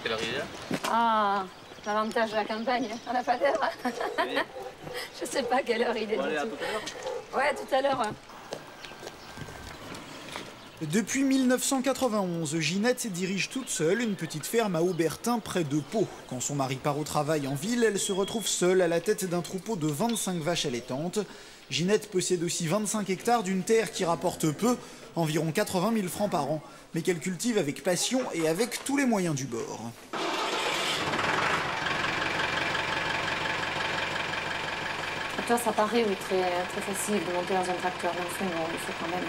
quelle heure il est? Ah, l'avantage de la campagne, on n'a pas d'heure. Oui. Je sais pas quelle heure il est. Bon, allez, du à tout. tout à l'heure. Ouais, tout à l'heure. Depuis 1991, Ginette dirige toute seule une petite ferme à Aubertin près de Pau. Quand son mari part au travail en ville, elle se retrouve seule à la tête d'un troupeau de 25 vaches allaitantes. Ginette possède aussi 25 hectares d'une terre qui rapporte peu, environ 80 000 francs par an, mais qu'elle cultive avec passion et avec tous les moyens du bord. Tracteur, ça paraît oui, très facile de monter dans un tracteur. Mais enfin, bon, il faut quand même...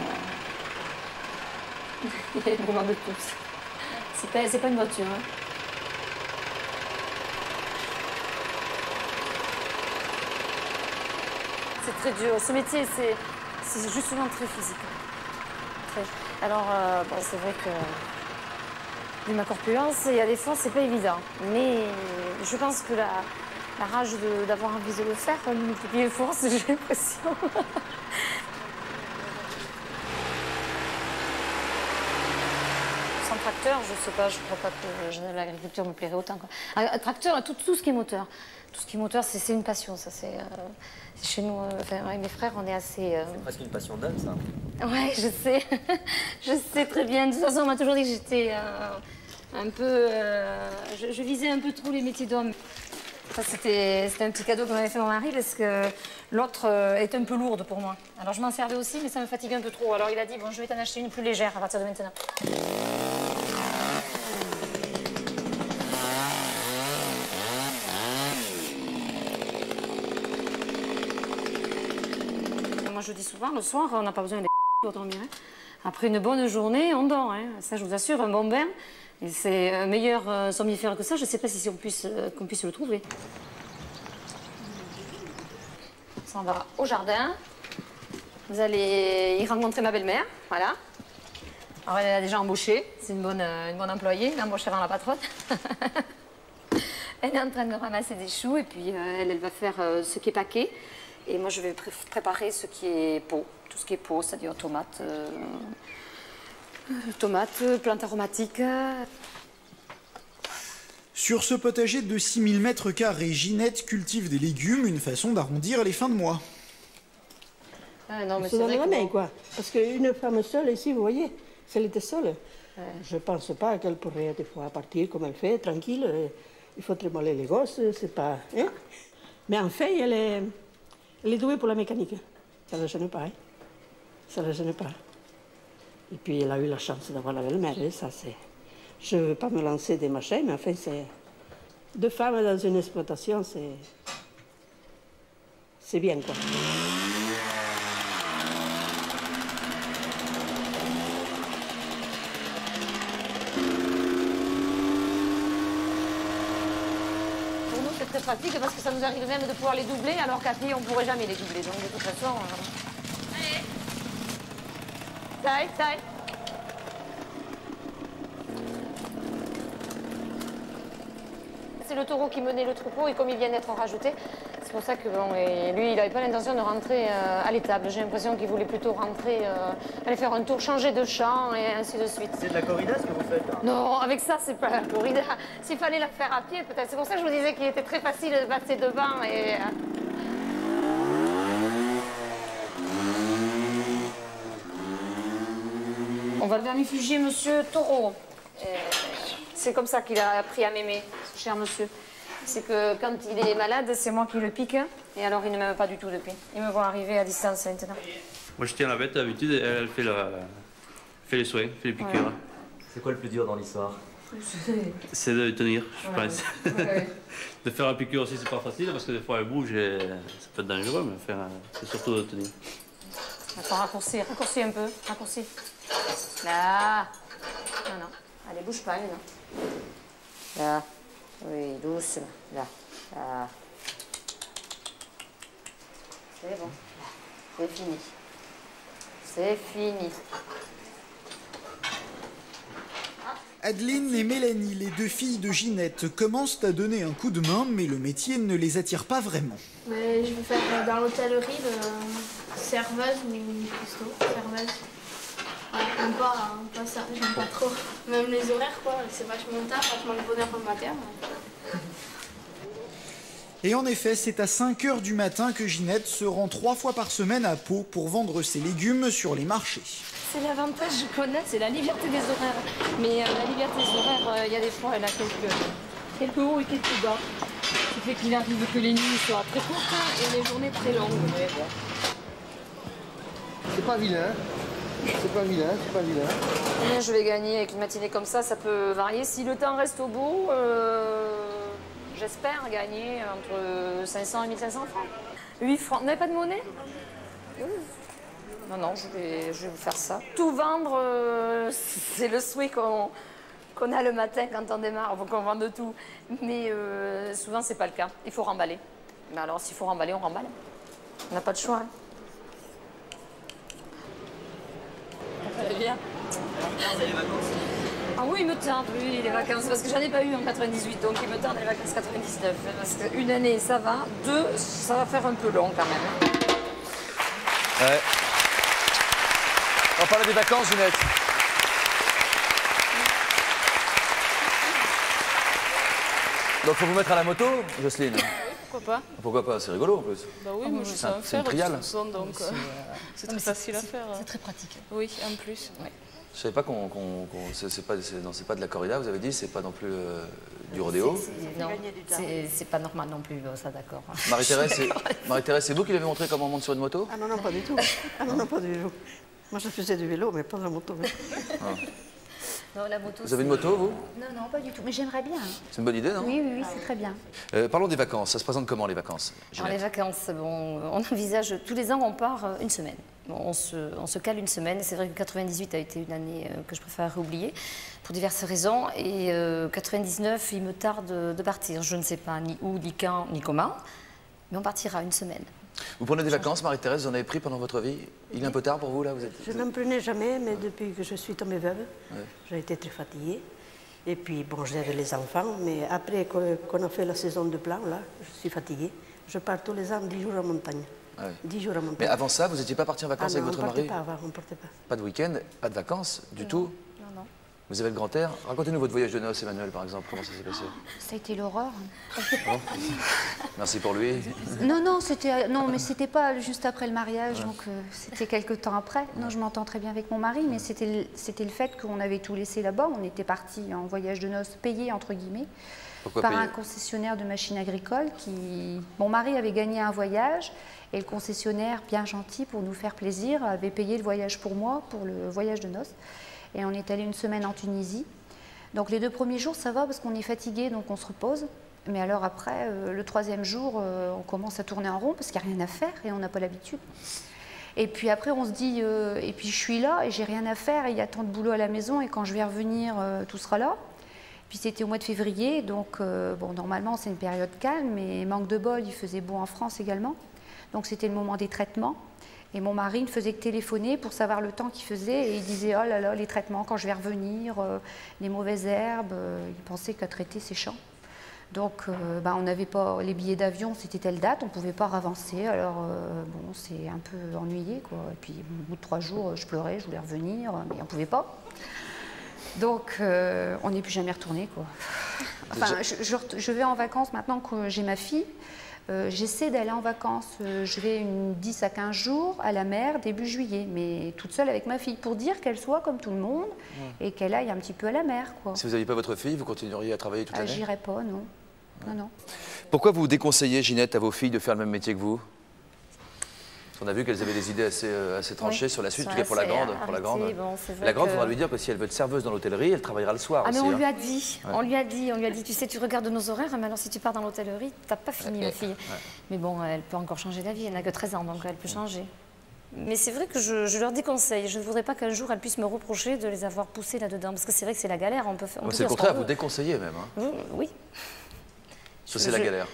il y a vraiment de tout. C'est pas une voiture. Hein. C'est très dur. Ce métier, c'est justement très physique. Très. Alors, bon, c'est vrai que... Vu ma corpulence, il y a des fois, c'est pas évident. Mais je pense que la rage d'avoir envie de le faire, multiplie les forces, j'ai l'impression. Sans tracteur, je sais pas, je crois pas que l'agriculture me plairait autant. Quoi. Un tracteur, tout ce qui est moteur. Tout ce qui est moteur, c'est une passion, ça. C'est chez nous, enfin, avec mes frères, on est assez... C'est presque une passion d'homme, ça. Ouais, je sais. Je sais très bien. De toute façon, on m'a toujours dit que j'étais un peu... je visais un peu trop les métiers d'homme. C'était un petit cadeau que m'avait fait mon mari parce que l'autre est un peu lourde pour moi. Alors je m'en servais aussi, mais ça me fatiguait un peu trop. Alors il a dit, bon, je vais t'en acheter une plus légère à partir de maintenant. Moi je dis souvent, le soir, on n'a pas besoin pour dormir. Hein. Après une bonne journée, on dort. Hein. Ça, je vous assure, un bon bain. Et c'est un meilleur somnifère que ça, je ne sais pas si qu'on puisse le trouver. Ça, on va au jardin. Vous allez y rencontrer ma belle-mère, voilà. Alors, elle a déjà embauché, c'est une bonne employée, elle a embauché avant la patronne. Elle est en train de ramasser des choux et puis elle va faire ce qui est paquet. Et moi, je vais préparer ce qui est pot, tout ce qui est pot, c'est-à-dire tomates. Tomates, plantes aromatiques. Sur ce potager de 6000 m², Ginette cultive des légumes, une façon d'arrondir les fins de mois. Ah, non, mais c'est vrai la main, quoi. Parce qu'une femme seule, ici, vous voyez, si elle était seule, je ne pense pas qu'elle pourrait des fois partir comme elle fait, tranquille. Il faut trémoler les gosses, c'est pas... Hein? Mais en fait, elle est douée pour la mécanique. Ça ne la gêne pas, hein? Ça ne la gêne pas. Et puis, elle a eu la chance d'avoir la belle-mère, et ça, c'est... Je ne veux pas me lancer des machins, mais enfin, c'est... Deux femmes dans une exploitation, c'est bien, quoi. Pour nous, c'est très pratique parce que ça nous arrive même de pouvoir les doubler, alors qu'à pied, on ne pourrait jamais les doubler. Donc, de toute façon... Allez. Taille, taille. C'est le taureau qui menait le troupeau et comme il vient d'être rajouté, c'est pour ça que bon, et lui, il n'avait pas l'intention de rentrer à l'étable. J'ai l'impression qu'il voulait plutôt rentrer, aller faire un tour, changer de champ et ainsi de suite. C'est de la corrida ce que vous faites là? Non, avec ça, c'est pas la corrida. S'il fallait la faire à pied, peut-être. C'est pour ça que je vous disais qu'il était très facile de passer devant et... On va le vermifuger, monsieur Taureau. C'est comme ça qu'il a appris à m'aimer, ce cher monsieur. C'est que quand il est malade, c'est moi qui le pique. Et alors, il ne m'aime pas du tout depuis. Il me voit arriver à distance maintenant. Moi, je tiens la bête d'habitude, elle fait les soins, fait les piqûres. Ouais. C'est quoi le plus dur dans l'histoire? C'est de tenir, je pense. Ouais. De faire la piqûre aussi, c'est pas facile parce que des fois elle bouge et ça peut être dangereux, mais c'est surtout de tenir. Attends, raccourcis un peu, raccourcis. Là. Non, non. Allez, bouge pas, non. Là. Oui, doucement. Là. Là. C'est bon. C'est fini. C'est fini. Adeline et Mélanie, les deux filles de Ginette, commencent à donner un coup de main, mais le métier ne les attire pas vraiment. Mais je veux faire dans l'hôtellerie serveuse ou cuistot, serveuse. J'aime pas ça, j'aime pas trop. Même les horaires, quoi, c'est vachement tard, vachement le bonheur le matin. Et en effet, c'est à 5 h du matin que Ginette se rend 3 fois par semaine à Pau pour vendre ses légumes sur les marchés. C'est l'avantage de connaître, c'est la liberté des horaires. Mais la liberté des horaires, il y a des fois, elle a quelques hauts et quelques bas. Ce qui fait qu'il arrive que les nuits soient très courtes et les journées très longues. C'est pas vilain. C'est pas vilain, c'est pas vilain. Combien je vais gagner avec une matinée comme ça peut varier. Si le temps reste au bout, j'espère gagner entre 500 et 1500 francs. 8 francs. Vous n'avez pas de monnaie? Non, je vais vous faire ça. Tout vendre, c'est le souhait qu'on a le matin quand on démarre. Il faut qu'on vende tout. Mais souvent, c'est pas le cas. Il faut remballer. Mais alors, s'il faut remballer, on remballe. On n'a pas de choix. Hein. Ça va bien. Ah oui, il me tarde, oui, les vacances, parce que j'en ai pas eu en 98, donc il me tarde les vacances 99. Parce qu'une année, ça va, 2, ça va faire un peu long quand même. Ouais. On va parler des vacances, Ginette. Donc, faut vous mettre à la moto, Jocelyne? Pourquoi pas? Pourquoi pas? C'est rigolo en plus. Bah oui, moi je sais en c'est une faire, trial. de toute façon, donc c'est très facile à faire. C'est très pratique. Oui, en plus. Ouais. Je savais pas c'est pas de la corrida, vous avez dit, c'est pas non plus du rodéo. Non, c'est pas normal non plus, ça d'accord. Marie-Thérèse, c'est vous qui l'avez montré comment on monte sur une moto? Ah non, pas du tout. Ah non, pas du tout. Moi, je faisais du vélo, mais pas de la moto. Ah. Non, la moto, vous avez une moto, vous? Non, pas du tout. Mais j'aimerais bien. C'est une bonne idée, non? Oui, c'est très bien. Parlons des vacances. Ça se présente comment, les vacances, Alors, les vacances, bon, on envisage, tous les ans, on part une semaine. Bon, on se cale une semaine. C'est vrai que 98 a été une année que je préfère oublier, pour diverses raisons. Et 99, il me tarde de partir. Je ne sais pas ni où, ni quand, ni comment. Mais on partira une semaine. Vous prenez des vacances, Marie-Thérèse, vous en avez pris pendant votre vie? Il est un peu tard pour vous, là? Je n'en prenais jamais, mais depuis que je suis tombée veuve, j'ai été très fatiguée. Et puis, bon, j'avais les enfants, mais après qu'on a fait la saison de plan, là, je suis fatiguée. Je pars tous les ans 10 jours en montagne. Ah oui. 10 jours en montagne. Mais avant ça, vous n'étiez pas parti en vacances avec votre mari? on ne partait pas. Pas de week-end, pas de vacances, du tout? Non. Vous avez le grand air? Racontez-nous votre voyage de noces, Emmanuel, par exemple. Comment ça s'est passé? Ça a été l'horreur. Bon. Merci pour lui. Non, mais c'était pas juste après le mariage, donc c'était quelques temps après. Non, je m'entends très bien avec mon mari, mais c'était le fait qu'on avait tout laissé là-bas. On était partis en voyage de noces payé, entre guillemets, par un concessionnaire de machines agricoles qui... Mon mari avait gagné un voyage et le concessionnaire, bien gentil, pour nous faire plaisir, avait payé le voyage pour moi, pour le voyage de noces. Et on est allé une semaine en Tunisie. Donc les 2 premiers jours, ça va parce qu'on est fatigué, donc on se repose. Mais alors après, le 3e jour, on commence à tourner en rond parce qu'il n'y a rien à faire et on n'a pas l'habitude. Et puis après, on se dit, et puis je suis là et j'ai rien à faire et il y a tant de boulot à la maison et quand je vais revenir, tout sera là. Puis c'était au mois de février, donc bon, normalement c'est une période calme, mais manque de bol, il faisait beau en France également. Donc c'était le moment des traitements. Et mon mari ne faisait que téléphoner pour savoir le temps qu'il faisait. Et il disait, oh là là, les traitements, quand je vais revenir, les mauvaises herbes. Il pensait qu'à traiter, c'est chiant. Donc, on n'avait pas les billets d'avion, c'était telle date, on ne pouvait pas avancer. Alors, bon, c'est un peu ennuyé, quoi. Et puis, au bout de 3 jours, je pleurais, je voulais revenir, mais on ne pouvait pas. Donc, on n'est plus jamais retourné, quoi. Enfin, je vais en vacances maintenant que j'ai ma fille. J'essaie d'aller en vacances, je vais 10 à 15 jours à la mer début juillet, mais toute seule avec ma fille, pour dire qu'elle soit comme tout le monde et qu'elle aille un petit peu à la mer, quoi. Si vous n'aviez pas votre fille, vous continueriez à travailler toute l'année? J'irai pas, non. Non. Pourquoi vous déconseillez, Ginette, à vos filles de faire le même métier que vous? Parce qu'on a vu qu'elles avaient des idées assez tranchées sur la suite, en tout cas pour la grande. La grande, il faudra lui dire que si elle veut être serveuse dans l'hôtellerie, elle travaillera le soir aussi. Mais on lui a dit, on lui a dit, tu sais, tu regardes nos horaires, mais alors si tu pars dans l'hôtellerie, tu n'as pas fini, ma fille. Mais bon, elle peut encore changer d'avis, elle n'a que 13 ans, donc elle peut changer. Mais c'est vrai que je leur déconseille. Je ne voudrais pas qu'un jour elles puissent me reprocher de les avoir poussées là-dedans, parce que c'est vrai que c'est la galère. C'est le contraire, vous déconseillez même. Hein. Oui. C'est la galère.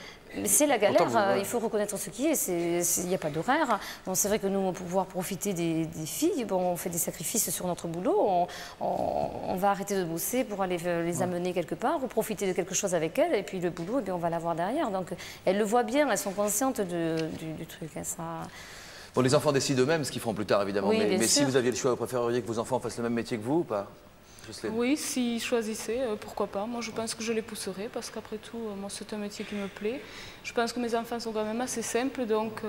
C'est la galère, il faut reconnaître ce qui est, il n'y a pas d'horaire. Bon, c'est vrai que nous, pour pouvoir profiter des filles, bon, on fait des sacrifices sur notre boulot, on va arrêter de bosser pour aller les amener quelque part, ou profiter de quelque chose avec elles, et puis le boulot, eh bien, on va l'avoir derrière. Donc elles le voient bien, elles sont conscientes du truc. Hein, ça... Bon, les enfants décident eux-mêmes ce qu'ils feront plus tard, évidemment. Oui, mais si vous aviez le choix, vous préféreriez que vos enfants fassent le même métier que vous ou pas, Jocelyne? Oui, s'ils choisissaient, pourquoi pas. Moi, je pense que je les pousserai parce qu'après tout, moi, c'est un métier qui me plaît. Je pense que mes enfants sont quand même assez simples, donc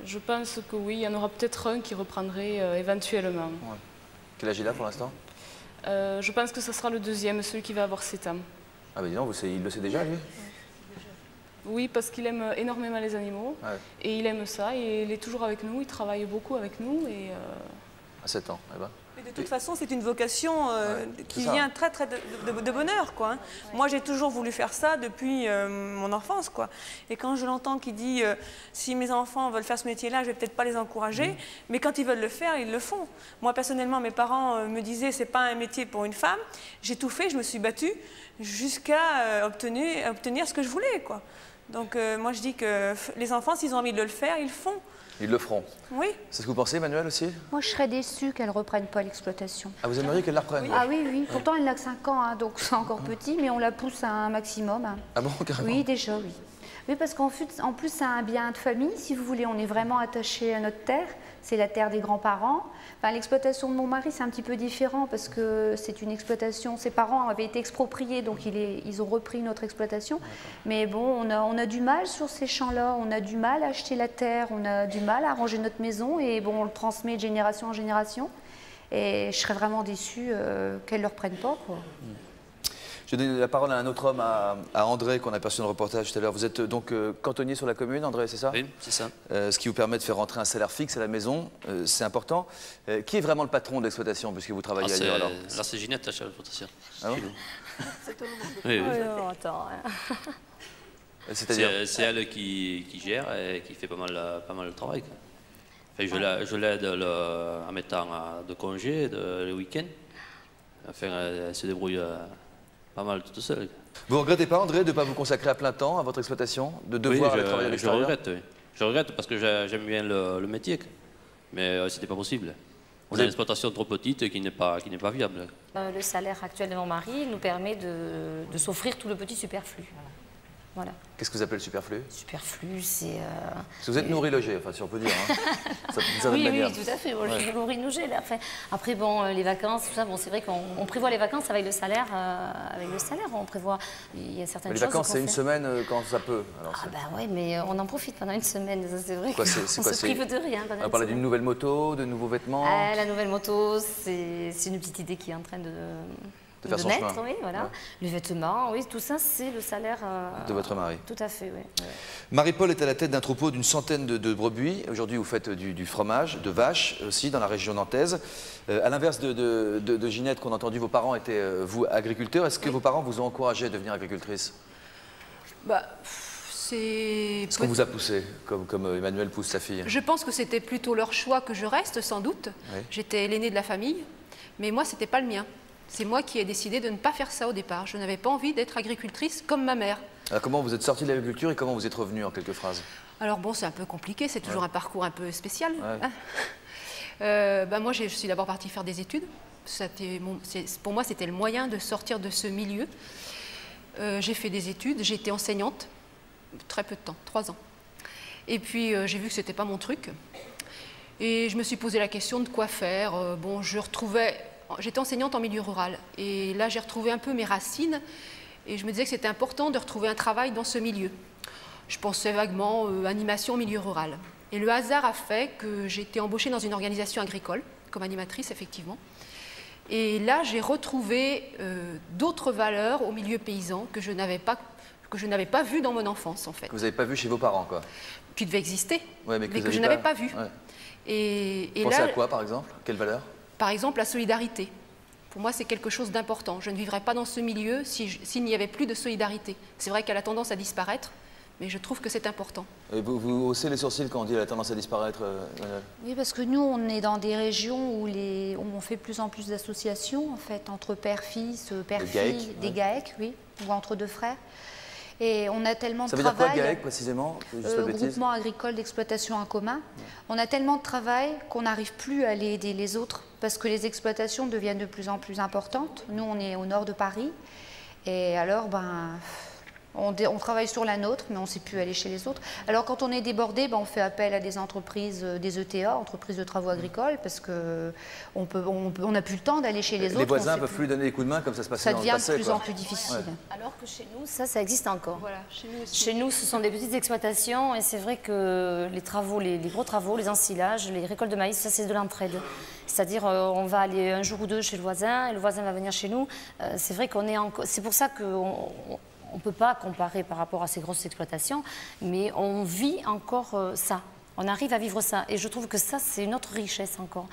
je pense que oui, il y en aura peut-être un qui reprendrait éventuellement. Ouais. Quel âge il a pour l'instant? Je pense que ce sera le deuxième, celui qui va avoir 7 ans. Ah ben dis donc, il le sait déjà, lui? Oui, parce qu'il aime énormément les animaux, et il aime ça, et il est toujours avec nous, il travaille beaucoup avec nous. Et À 7 ans, eh ben. Mais de toute façon, c'est une vocation qui vient très de bonheur, quoi. Hein. Moi, j'ai toujours voulu faire ça depuis mon enfance, quoi. Et quand je l'entends qui dit si mes enfants veulent faire ce métier-là, je vais peut-être pas les encourager, mais quand ils veulent le faire, ils le font. Moi, personnellement, mes parents me disaient c'est pas un métier pour une femme. J'ai tout fait, je me suis battue jusqu'à obtenir ce que je voulais, quoi. Donc, moi, je dis que les enfants, s'ils ont envie de le faire, ils le font. Ils le feront. Oui. C'est ce que vous pensez, Emmanuel, aussi? Moi, je serais déçue qu'elle ne reprenne pas l'exploitation. Ah, vous aimeriez qu'elle la reprenne? Ah oui, oui. Pourtant, elle n'a que 5 ans, hein, donc c'est encore petit, mais on la pousse à un maximum. Hein. Ah bon, carrément? Oui, déjà, oui. Oui, parce qu'en plus, c'est un bien de famille, si vous voulez. On est vraiment attaché à notre terre. C'est la terre des grands-parents. Enfin, l'exploitation de mon mari, c'est un petit peu différent parce que c'est une exploitation. Ses parents avaient été expropriés, donc ils ont repris notre exploitation. Mais bon, on a du mal sur ces champs-là. On a du mal à acheter la terre. On a du mal à arranger notre maison. Et bon, on le transmet de génération en génération. Et je serais vraiment déçue qu'elle ne le reprenne pas, quoi. Je vais donner la parole à un autre homme, à André, qu'on a aperçu dans le reportage tout à l'heure. Vous êtes donc cantonnier sur la commune, André, c'est ça? Oui, c'est ça. Ce qui vous permet de faire rentrer un salaire fixe à la maison, c'est important. Qui est vraiment le patron de l'exploitation, puisque vous travaillez ailleurs alors? Là, c'est Ginette, la chef d'exploitation. Ah bon? C'est tout le monde. Oui, oui. Oh, attends. C'est-à-dire? C'est elle qui gère et qui fait pas mal de travail. Enfin, je l'aide en mettant de congés, le week-end. Enfin, elle se débrouille pas mal toute seule. Vous ne regrettez pas, André, de ne pas vous consacrer à plein temps à votre exploitation, de devoir aller travailler à l'extérieur? Je regrette, oui. Je regrette parce que j'aime bien le métier, mais ce n'était pas possible. On a une exploitation trop petite qui n'est pas viable. Le salaire actuel de mon mari nous permet de s'offrir tout le petit superflu. Voilà. Qu'est-ce que vous appelez le superflu? Superflu, c'est... Parce que vous êtes nourri-logé, enfin, si on peut dire. Hein. Oui, tout à fait. Bon, je nourris-logé. Après, bon, les vacances, tout ça, bon, c'est vrai qu'on prévoit les vacances avec le salaire. On prévoit... Il y a certaines choses... Les vacances, c'est une semaine quand ça peut. Alors, ah bah oui, mais on en profite pendant une semaine. C'est vrai qu'on se prive de rien. On va parler d'une nouvelle moto, de nouveaux vêtements. La nouvelle moto, c'est une petite idée qui est en train de naître, oui, voilà. Ouais. Les vêtements, oui, tout ça, c'est le salaire de votre mari. Tout à fait, oui. Marie-Paul est à la tête d'un troupeau d'une centaine de brebis. Aujourd'hui, vous faites du fromage, de vaches aussi, dans la région nantaise. À l'inverse de Ginette, qu'on a entendu, vos parents étaient, vous, agriculteurs. Est-ce que vos parents vous ont encouragé à devenir agricultrice? Est-ce qu'on vous a poussé, comme Emmanuel pousse sa fille? Je pense que c'était plutôt leur choix que je reste, sans doute. Oui. J'étais l'aînée de la famille, mais moi, ce n'était pas le mien. C'est moi qui ai décidé de ne pas faire ça au départ. Je n'avais pas envie d'être agricultrice comme ma mère. Alors comment vous êtes sortie de l'agriculture et comment vous êtes revenue en quelques phrases? Alors bon, c'est un peu compliqué, c'est toujours un parcours un peu spécial. Ouais. Hein. Moi, je suis d'abord partie faire des études. Pour moi, c'était le moyen de sortir de ce milieu. J'ai fait des études, j'ai été enseignante, très peu de temps, 3 ans. Et puis, j'ai vu que ce n'était pas mon truc. Et je me suis posé la question de quoi faire. J'étais enseignante en milieu rural et là j'ai retrouvé un peu mes racines et je me disais que c'était important de retrouver un travail dans ce milieu. Je pensais vaguement animation en milieu rural. Et le hasard a fait que j'ai été embauchée dans une organisation agricole, comme animatrice effectivement. Et là j'ai retrouvé d'autres valeurs au milieu paysan que je n'avais pas vues dans mon enfance en fait. Que vous n'avez pas vu chez vos parents quoi? Qui devaient exister, ouais, mais que je n'avais pas vues. Ouais. Vous pensez à quoi par exemple? Quelle valeur? Par exemple, la solidarité. Pour moi, c'est quelque chose d'important. Je ne vivrais pas dans ce milieu s'il n'y avait plus de solidarité. C'est vrai qu'elle a tendance à disparaître, mais je trouve que c'est important. Et vous haussez les sourcils quand on dit qu'elle a tendance à disparaître, Oui, parce que nous, on est dans des régions où on fait de plus en plus d'associations, en fait, entre père-fils, père-fille, des GAEC, oui, ou entre 2 frères. Et on a tellement de travail... Ça veut dire quoi, GAEC, précisément? Groupement agricole d'exploitation en commun. On a tellement de travail qu'on n'arrive plus à aller aider les autres parce que les exploitations deviennent de plus en plus importantes. Nous, on est au nord de Paris. Et alors, On travaille sur la nôtre, mais on ne sait plus aller chez les autres. Alors quand on est débordé, on fait appel à des entreprises, des ETA, entreprises de travaux agricoles, parce qu'on n'a plus le temps d'aller chez les autres. Les voisins ne peuvent plus donner des coups de main comme ça se passait dans le passé. Ça devient de plus en plus difficile. Ouais. Alors que chez nous, ça existe encore. Voilà, chez nous aussi. Chez nous, ce sont des petites exploitations et c'est vrai que les travaux, les gros travaux, les ensilages, les récoltes de maïs, ça c'est de l'entraide. C'est-à-dire on va aller un jour ou deux chez le voisin et le voisin va venir chez nous. C'est vrai qu'on est encore... C'est pour ça qu'on ne peut pas comparer par rapport à ces grosses exploitations, mais on vit encore ça. On arrive à vivre ça. Et je trouve que ça, c'est une autre richesse encore.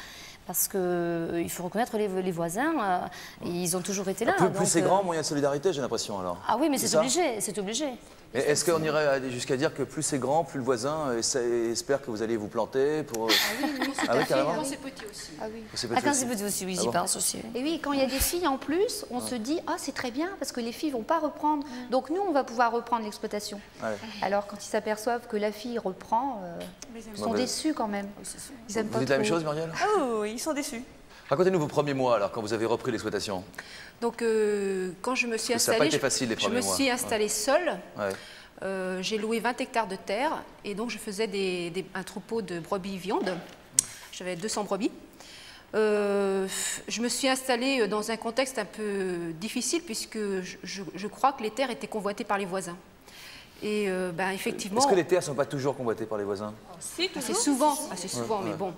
Parce qu'il faut reconnaître les voisins, ils ont toujours été là. Plus c'est grand, moins il y a de solidarité, j'ai l'impression alors. Ah oui, mais c'est obligé, c'est obligé. Est-ce qu'on irait jusqu'à dire que plus c'est grand, plus le voisin espère que vous allez vous planter pour... Ah oui, carrément. Quand c'est petit aussi. Ah oui. Quand c'est petit aussi, oui, j'y pense aussi. Et oui, quand il y a des filles en plus, on se dit, ah c'est très bien, parce que les filles ne vont pas reprendre. Donc nous, on va pouvoir reprendre l'exploitation. Alors quand ils s'aperçoivent que la fille reprend, ils sont déçus quand même. Vous dites la même chose, Muriel? Ah oui, ils sont déçus. Racontez-nous vos premiers mois, alors, quand vous avez repris l'exploitation. Donc, quand je me suis installée, ça n'a pas été facile, les premiers mois. Je me suis installée seule. J'ai loué 20 hectares de terre et donc je faisais un troupeau de brebis viandes. J'avais 200 brebis. Je me suis installée dans un contexte un peu difficile puisque je crois que les terres étaient convoitées par les voisins. Et effectivement... Est-ce que les terres ne sont pas toujours convoitées par les voisins? Si, assez souvent, mais bon.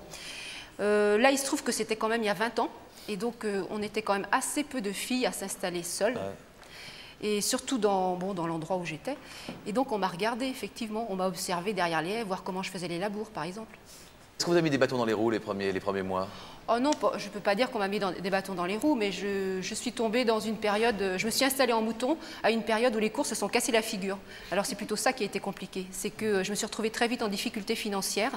Là, il se trouve que c'était quand même il y a 20 ans. Et donc, on était quand même assez peu de filles à s'installer seules. Et surtout dans l'endroit où j'étais. Et donc, on m'a regardé, effectivement. On m'a observé derrière les haies, voir comment je faisais les labours, par exemple. Est-ce que vous avez mis des bâtons dans les roues les premiers mois? Oh non, je ne peux pas dire qu'on m'a mis des bâtons dans les roues, mais je suis tombée dans une période... Je me suis installée en mouton à une période où les cours se sont cassés la figure. Alors, c'est plutôt ça qui a été compliqué. C'est que je me suis retrouvée très vite en difficulté financière.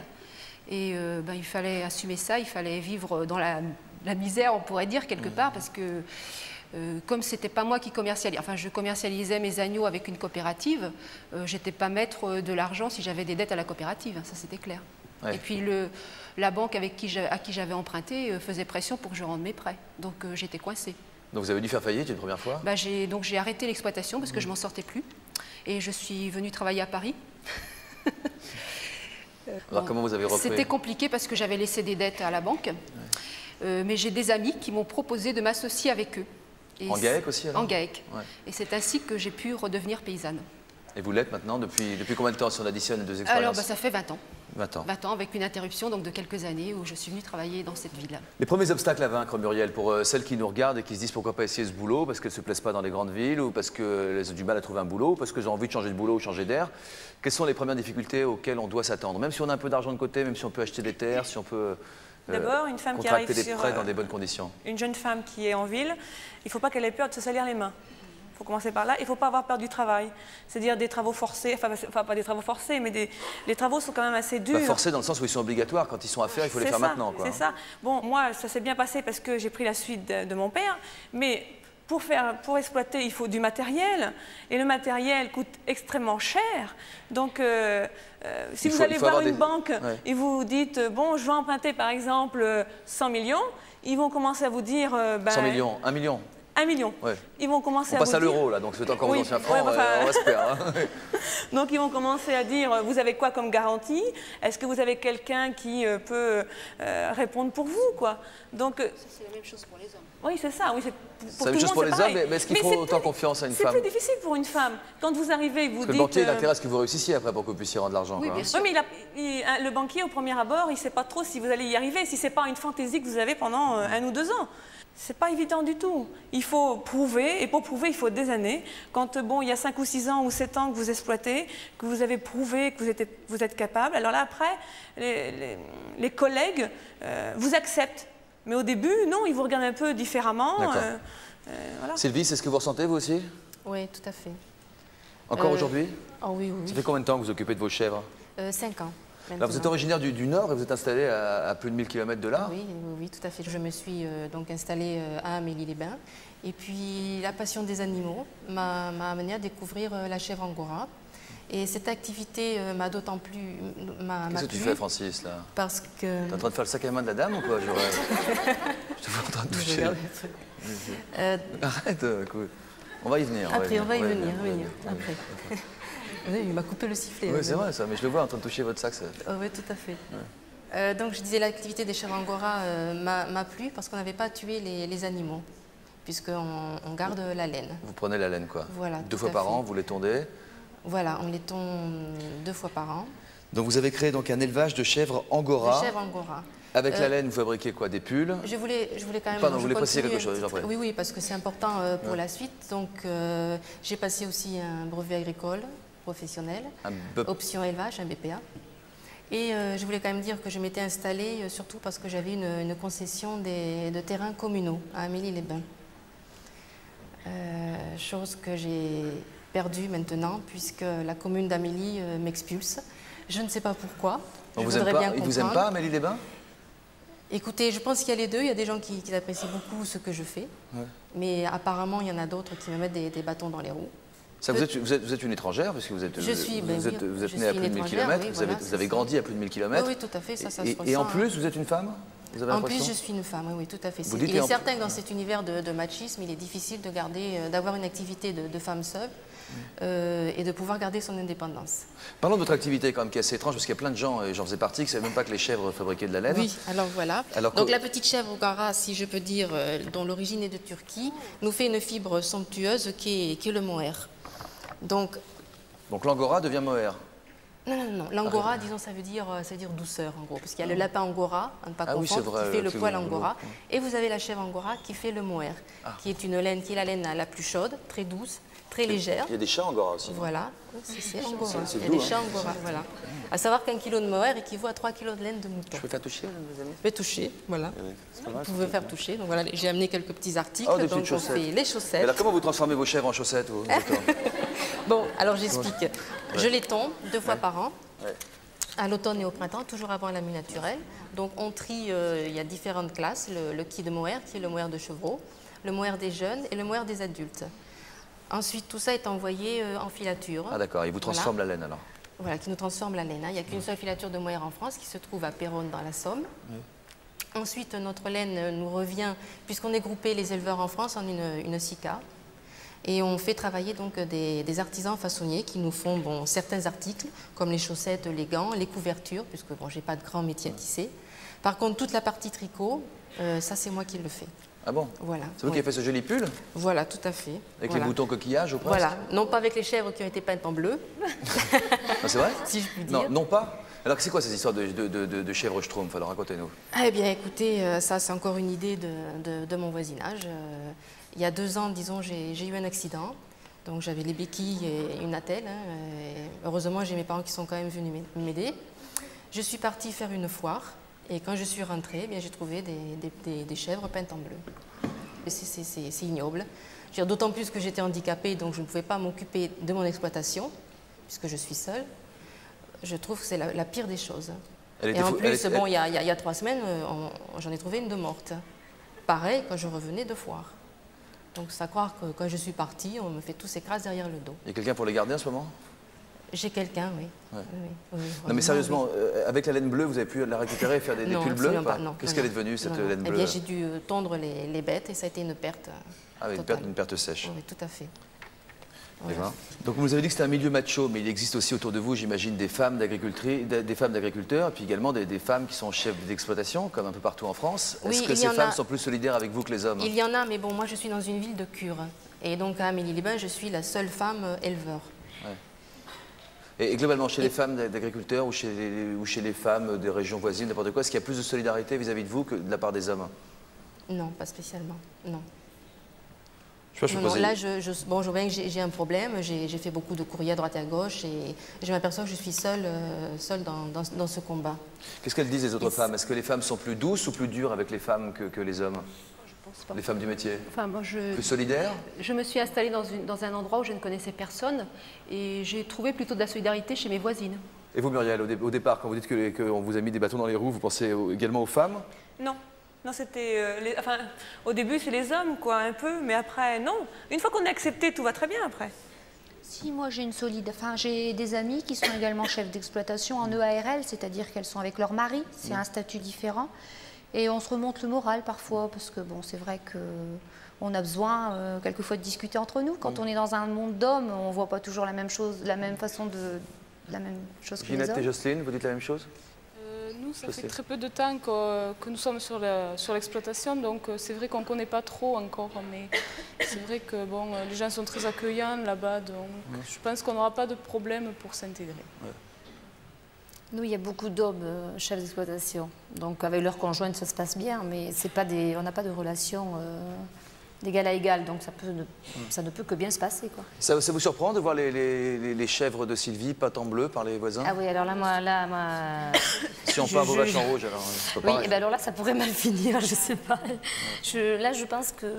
Et il fallait assumer ça, il fallait vivre dans la misère, on pourrait dire, quelque part, parce que comme ce n'était pas moi qui commercialisais, enfin je commercialisais mes agneaux avec une coopérative, je n'étais pas maître de l'argent si j'avais des dettes à la coopérative, ça c'était clair. Et puis la banque à qui j'avais emprunté faisait pression pour que je rende mes prêts, donc j'étais coincée. Donc vous avez dû faire faillite une première fois? Donc j'ai arrêté l'exploitation parce que je ne m'en sortais plus, et je suis venue travailler à Paris. Alors comment vous avez repris? C'était compliqué parce que j'avais laissé des dettes à la banque, mais j'ai des amis qui m'ont proposé de m'associer avec eux. En GAEC aussi alors? En GAEC. Et c'est ainsi que j'ai pu redevenir paysanne. Et vous l'êtes maintenant depuis combien de temps si on additionne les deux expériences? Alors ça fait 20 ans. 20 ans. 20 ans avec une interruption donc, de quelques années où je suis venue travailler dans cette ville-là. Les premiers obstacles à vaincre, Muriel, pour celles qui nous regardent et qui se disent pourquoi pas essayer ce boulot, parce qu'elles ne se plaisent pas dans les grandes villes ou parce qu'elles ont du mal à trouver un boulot, parce qu'elles ont envie de changer de boulot ou changer d'air. Quelles sont les premières difficultés auxquelles on doit s'attendre? Même si on a un peu d'argent de côté, même si on peut acheter des terres, si on peut d'abord, une femme contracter des prêts dans des bonnes conditions. Une jeune femme qui est en ville, il ne faut pas qu'elle ait peur de se salir les mains. Il faut commencer par là. Il ne faut pas avoir peur du travail. C'est-à-dire des travaux forcés, enfin pas des travaux forcés, mais les travaux sont quand même assez durs. Forcés dans le sens où ils sont obligatoires. Quand ils sont à faire, il faut les faire maintenant. C'est ça. Bon, moi, ça s'est bien passé parce que j'ai pris la suite de mon père, mais pour exploiter, il faut du matériel, et le matériel coûte extrêmement cher. Donc, si vous allez voir une banque et vous dites, bon, je vais emprunter par exemple 100 millions, ils vont commencer à vous dire... 100 millions, 1 million 1 million. Ils vont commencer à vous dire... On passe à l'euro, là, donc c'est encore aux anciens francs, on va se perdre. Donc, ils vont commencer à dire, vous avez quoi comme garantie? Est-ce que vous avez quelqu'un qui peut répondre pour vous, quoi? Donc, c'est la même chose pour les hommes. Oui, c'est ça. Oui, c'est la même chose pour les hommes, mais est-ce qu'il faut autant confiance à une femme? C'est plus difficile pour une femme. Quand vous arrivez, vous dites... Le banquier, l'intérêt, est-ce que vous réussissiez après pour que vous puissiez rendre l'argent? Oui, bien sûr. Oui, mais le banquier, au premier abord, il ne sait pas trop si vous allez y arriver, si ce n'est pas une fantaisie que vous avez pendant 1 ou 2 ans. Ce n'est pas évident du tout. Il faut prouver, et pour prouver, il faut des années. Quand, bon, il y a 5 ou 6 ans ou 7 ans que vous exploitez, que vous avez prouvé que vous êtes capable, alors là, après, les collègues vous acceptent. Mais au début, non, ils vous regardent un peu différemment. Voilà. Sylvie, c'est ce que vous ressentez, vous aussi? Oui, tout à fait. Encore aujourd'hui? Oh, oui, oui. Ça fait combien de temps que vous occupez de vos chèvres? 5 ans. Là, vous êtes originaire du Nord et vous êtes installé à plus de 1000 km de là? Oui, oui, oui, tout à fait. Je me suis donc installée à Amélie-les-Bains. Et puis, la passion des animaux m'a amené à découvrir la chèvre angora. Et cette activité m'a d'autant plus... Qu'est-ce que tu fais, Francis, là? Parce que... T'es en train de faire le sac à main de la dame ou quoi? Je te vois en train de toucher. Arrête, écoute. On va y venir. Après, on va y venir. Après. Il m'a coupé le sifflet. Oui, c'est vrai ça, mais je le vois en train de toucher votre sac. Oui, tout à fait. Donc je disais, l'activité des chèvres angora m'a plu parce qu'on n'avait pas tué les animaux, puisqu'on garde la laine. Vous prenez la laine, quoi. Voilà. 2 fois par an, vous les tondez? Voilà, on les tond 2 fois par an. Donc vous avez créé donc un élevage de chèvres angora. De chèvres angora. Avec la laine, vous fabriquez quoi? Des pulls? Je voulais quand même... Pardon, vous voulez préciser quelque chose après? Oui, parce que c'est important pour la suite. Donc j'ai passé aussi un brevet agricole professionnel, option élevage, un BPA. Et je voulais quand même dire que je m'étais installée surtout parce que j'avais une concession de terrains communaux à Amélie-les-Bains. Chose que j'ai perdue maintenant puisque la commune d'Amélie m'expulse. Je ne sais pas pourquoi. Ils vous aiment pas, Amélie-les-Bains? Écoutez, je pense qu'il y a les deux. Il y a des gens qui apprécient beaucoup ce que je fais. Ouais. Mais apparemment, il y en a d'autres qui me mettent des bâtons dans les roues. Ça, vous êtes une étrangère, parce que vous êtes née à plus de 1000 km, oui, vous avez grandi à plus de 1000 km. Oui, tout à fait, ça se ressent. Et en plus, vous êtes une femme? En plus, je suis une femme, oui, tout à fait. Il est certain que dans cet univers de machisme, il est difficile d'avoir une activité de femme seule et de pouvoir garder son indépendance. Parlons de votre activité quand même, qui est assez étrange, parce qu'il y a plein de gens, et j'en faisais partie, qui ne savaient même pas que les chèvres fabriquaient de la laine. Oui, alors voilà. Donc la petite chèvre angora, si je peux dire, dont l'origine est de Turquie, nous fait une fibre somptueuse qui est le mohair. Donc l'angora devient mohair? Non. L'angora, disons, ça veut dire douceur, en gros. Parce qu'il y a le lapin angora, à ne pas confondre, qui fait le poil angora. Et vous avez la chèvre angora qui fait le mohair, qui est une laine, qui est la laine la plus chaude, très douce, très légère. Il y a des chats angora aussi. Voilà, c'est angora. Il y a des chats angora, voilà. À savoir qu'un kilo de mohair équivaut à 3 kilos de laine de mouton. Je peux faire toucher, mes amis? Je peux toucher, voilà. Vous pouvez faire toucher. Donc voilà, j'ai amené quelques petits articles. Des petites chaussettes. On fait les chaussettes. Alors comment vous transformez vos chèvres en chaussettes, vous? Bon, alors j'explique. Je les tombe 2 fois par an. À l'automne et au printemps, toujours avant la mue naturelle. Donc on trie, il y a différentes classes, le kid mohair, qui est le mohair de chevreau, le mohair des jeunes et le mohair des adultes. Ensuite, tout ça est envoyé en filature. Ah d'accord, il vous transforme la laine alors? Voilà, qui nous transforme la laine. Il n'y a qu'une seule filature de mohair en France qui se trouve à Péronne dans la Somme. Ensuite, notre laine nous revient, puisqu'on est groupé les éleveurs en France en une SICA. Et on fait travailler donc des artisans façonniers qui nous font certains articles, comme les chaussettes, les gants, les couvertures, puisque je n'ai pas de grand métier à tisser. Par contre, toute la partie tricot, ça c'est moi qui le fais. Ah bon? Voilà. C'est vous qui avez fait ce joli pull? Voilà, tout à fait. Avec les boutons coquillages au presque? Voilà, non pas avec les chèvres qui ont été peintes en bleu. C'est vrai? Si je puis dire. Non pas? Alors c'est quoi ces histoires de chèvres schtroumpf? Alors racontez-nous. Eh bien écoutez, ça c'est encore une idée de mon voisinage. Il y a 2 ans, disons, j'ai eu un accident. Donc j'avais les béquilles et une attelle. Heureusement, j'ai mes parents qui sont quand même venus m'aider. Je suis partie faire une foire. Et quand je suis rentrée, j'ai trouvé des chèvres peintes en bleu. C'est ignoble. D'autant plus que j'étais handicapée, donc je ne pouvais pas m'occuper de mon exploitation, puisque je suis seule. Je trouve que c'est la pire des choses. Et en plus, il y a 3 semaines, j'en ai trouvé une de morte. Pareil, quand je revenais de foire. Donc c'est à croire que quand je suis partie, on me fait tous écraser derrière le dos. Il y a quelqu'un pour les garder en ce moment? J'ai quelqu'un, oui. Ouais. Oui, non mais sérieusement, avec la laine bleue, vous avez pu la récupérer et faire des pulls bleus? Non. Qu'est-ce qu'elle est devenue, cette laine bleue? Eh bien, j'ai dû tondre les bêtes et ça a été une perte totale. Une perte sèche. Oui, tout à fait. Voilà. Donc vous nous avez dit que c'était un milieu macho, mais il existe aussi autour de vous, j'imagine, des femmes d'agriculteurs, et puis également des femmes qui sont chefs d'exploitation, comme un peu partout en France. Oui, est-ce que ces femmes sont plus solidaires avec vous que les hommes? Il y en a, mais bon, moi je suis dans une ville de Cure. Et donc à Amélie-les-Bains, je suis la seule femme éleveur. Ouais. Et globalement, chez les femmes d'agriculteurs ou chez les femmes des régions voisines, n'importe quoi, est-ce qu'il y a plus de solidarité vis-à-vis de vous que de la part des hommes? Non, pas spécialement, non. Là, je vois que j'ai un problème, j'ai fait beaucoup de courriers à droite et à gauche et je m'aperçois que je suis seule dans ce combat. Qu'est-ce qu'elles disent les autres femmes? Est-ce que les femmes sont plus douces ou plus dures avec les femmes que les hommes? Je pense pas. Les femmes du métier? Enfin, moi, plus solidaires? Je me suis installée dans un endroit où je ne connaissais personne et j'ai trouvé plutôt de la solidarité chez mes voisines. Et vous, Muriel, au départ, quand vous dites qu'on vous a mis des bâtons dans les roues, vous pensez également aux femmes? Non. Non, c'était... au début, c'est les hommes, quoi, un peu, mais après, non. Une fois qu'on est accepté, tout va très bien après. Si, moi, j'ai des amis qui sont également chefs d'exploitation en EARL, c'est-à-dire qu'elles sont avec leur mari, c'est un statut différent. Et on se remonte le moral parfois, parce que, bon, c'est vrai que on a besoin quelquefois de discuter entre nous. Quand on est dans un monde d'hommes, on ne voit pas toujours la même chose, la même façon de... La même chose que les Ginette hommes. et Jocelyne, vous dites la même chose? Nous, ça fait très peu de temps que nous sommes sur l'exploitation, donc c'est vrai qu'on ne connaît pas trop encore, mais c'est vrai que bon, les gens sont très accueillants là-bas, donc je pense qu'on n'aura pas de problème pour s'intégrer. Ouais. Nous, il y a beaucoup d'hommes chefs d'exploitation, donc avec leurs conjointes ça se passe bien, mais on n'a pas de relation d'égal à égal, donc ça ne peut que bien se passer, quoi. Ça vous surprend de voir les chèvres de Sylvie peintes en bleu par les voisins? Ah oui, alors là, moi... Si on peint vos vaches en rouge, alors c'est pas oui, ben alors là, ça pourrait mal finir, je sais pas. Là, je pense que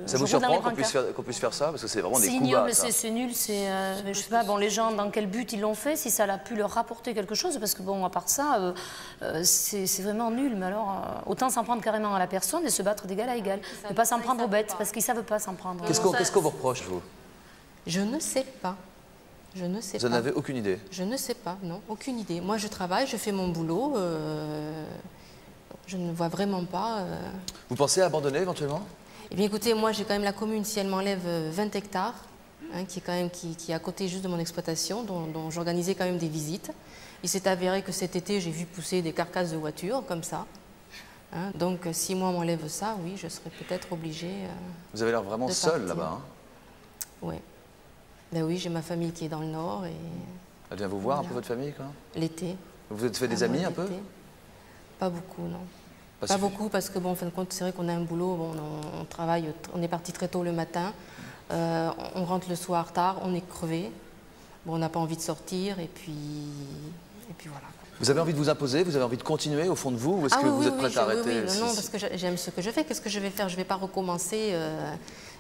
Ça vous surprend qu'on puisse faire ça? Parce que c'est vraiment des coups bas, ça. C'est nul, je sais pas, bon, les gens, dans quel but ils l'ont fait, si ça a pu leur rapporter quelque chose, parce que bon, à part ça, c'est vraiment nul. Mais alors, autant s'en prendre carrément à la personne et se battre d'égal à égal. Ne pas s'en prendre aux bêtes, parce qu'ils ne savent pas s'en prendre. Qu'est-ce qu'on vous reproche, vous? Je ne sais pas. Je ne sais pas. Vous n'en avez aucune idée? Je ne sais pas, non, aucune idée. Moi, je travaille, je fais mon boulot. Je ne vois vraiment pas... Vous pensez abandonner éventuellement? Eh bien, écoutez, moi, j'ai quand même la commune, si elle m'enlève 20 hectares, hein, qui est à côté juste de mon exploitation, dont j'organisais quand même des visites. Il s'est avéré que cet été, j'ai vu pousser des carcasses de voitures, comme ça. Hein, donc, si moi, on m'enlève ça, oui, je serais peut-être obligée... Vous avez l'air vraiment seule là-bas. Hein? Oui. Ben oui, j'ai ma famille qui est dans le Nord. Et... Elle vient vous voir un peu, votre famille, quoi? L'été. Vous vous êtes fait des amis un peu? Pas beaucoup, non. Pas beaucoup, parce que, bon, en fin de compte, c'est vrai qu'on a un boulot, bon, on travaille, on est parti très tôt le matin, on rentre le soir tard, on est crevé, bon, on n'a pas envie de sortir, et puis voilà. Vous avez envie de vous imposer? Vous avez envie de continuer au fond de vous? Ou est-ce que vous êtes prête à arrêter? Oui, non, parce que j'aime ce que je fais. Qu'est-ce que je vais faire? Je ne vais pas recommencer.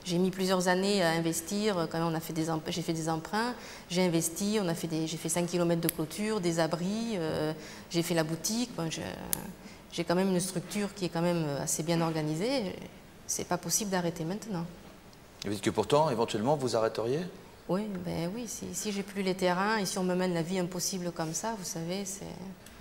J'ai mis plusieurs années à investir. Quand même, j'ai fait des emprunts. J'ai investi. J'ai fait 5 km de clôture, des abris. J'ai fait la boutique. Bon, j'ai quand même une structure qui est quand même assez bien organisée. C'est pas possible d'arrêter maintenant. Et vous dites que pourtant, éventuellement, vous arrêteriez? Oui, ben oui. Si j'ai plus les terrains et si on me mène la vie impossible comme ça, vous savez,